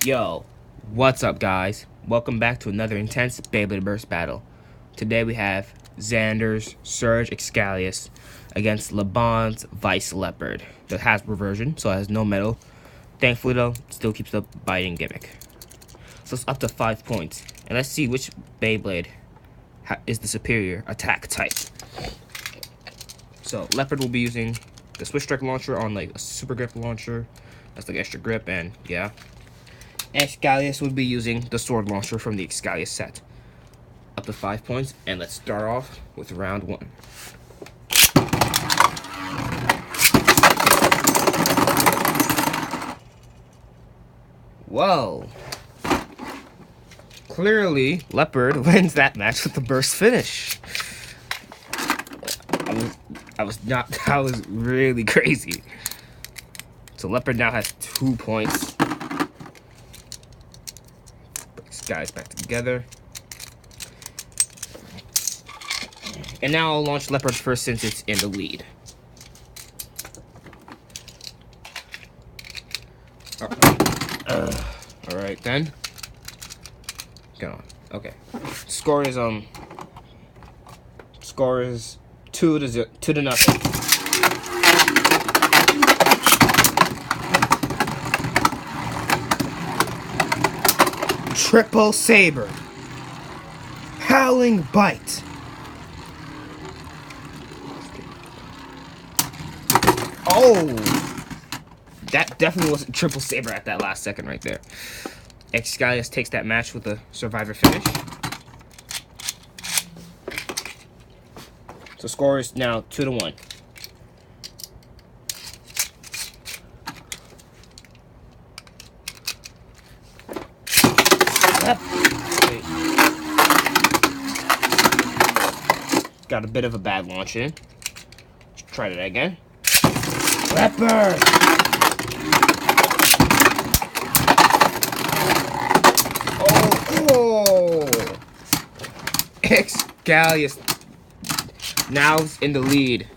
Yo, what's up guys? Welcome back to another intense Beyblade Burst battle. Today we have Xander's Surge Xcalius against Laban's Vise Leopard. The Hasbro version, so it has no metal. Thankfully though, it still keeps the biting gimmick. So it's up to 5 points. And let's see which Beyblade is the superior attack type. So Leopard will be using the Switch Strike launcher on like a super grip launcher. That's like extra grip, and yeah. Xcalius would be using the sword launcher from the Xcalius set. Up to 5 points, and let's start off with round 1. Whoa. Clearly, Leopard wins that match with the burst finish. That was really crazy. So Leopard now has 2 points. Put these guys back together. And now I'll launch Leopard first since it's in the lead. Alright then. Go on. Okay. Score is 2-0 to nothing. Triple Saber. Howling Bite. Oh! That definitely wasn't Triple Saber at that last second right there. Xcalius takes that match with a survivor finish. So score is now 2-1. Got a bit of a bad launch in. Let's try that again. Leopard! Oh! Xcalius now in the lead.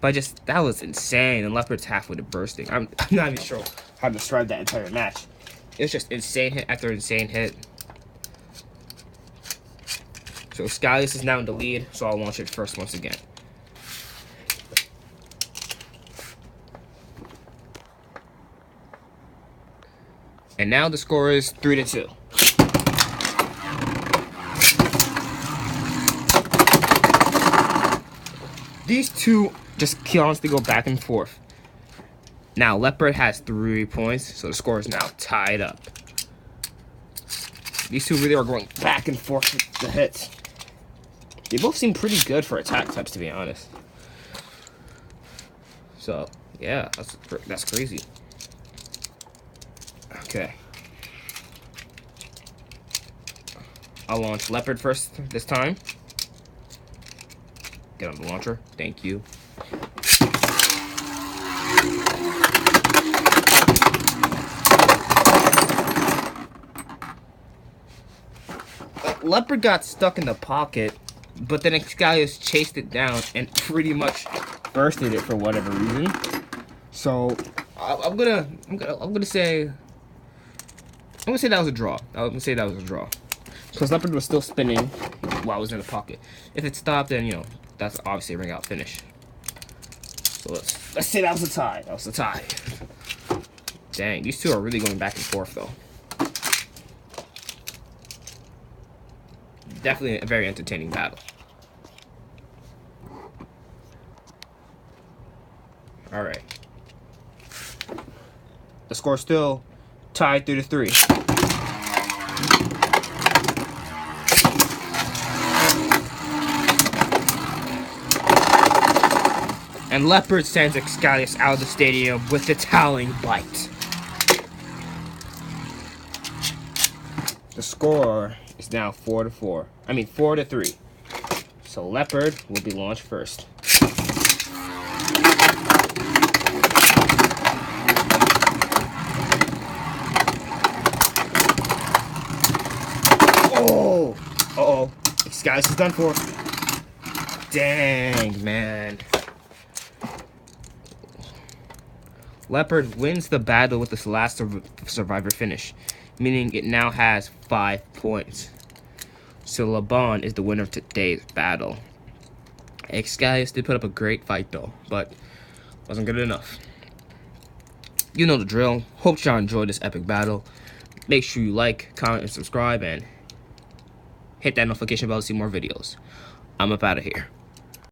But that was insane. And Leopard's halfway to bursting. I'm not even sure how to describe that entire match. It was just insane hit after insane hit. So Xcalius is now in the lead, so I'll launch it first once again. And now the score is 3-2. These two just constantly go back and forth. Now Leopard has 3 points, so the score is now tied up. These two really are going back and forth with the hits. They both seem pretty good for attack types, to be honest. So yeah, that's crazy. Okay. I'll launch Leopard first this time. Get on the launcher. Thank you. Leopard got stuck in the pocket, but then Xcalius chased it down and pretty much bursted it for whatever reason. So I'm gonna say that was a draw. Because Leopard was still spinning while it was in the pocket. If it stopped, then that's obviously a ring out finish. So let's say that was a tie. That was a tie. Dang, these two are really going back and forth though. Definitely a very entertaining battle. Alright. The score's still tied 3-3. And Leopard sends Xcalius out of the stadium with its howling bite. The score is now 4-4. I mean 4-3. So Leopard will be launched first. Oh! Uh-oh. Xcalius is done for. Dang, man. Leopard wins the battle with this last survivor finish, meaning it now has 5 points. So Laban is the winner of today's battle. Xcalius did put up a great fight though, but wasn't good enough. You know the drill. Hope y'all enjoyed this epic battle. Make sure you like, comment, and subscribe, and hit that notification bell to see more videos. I'm up out of here.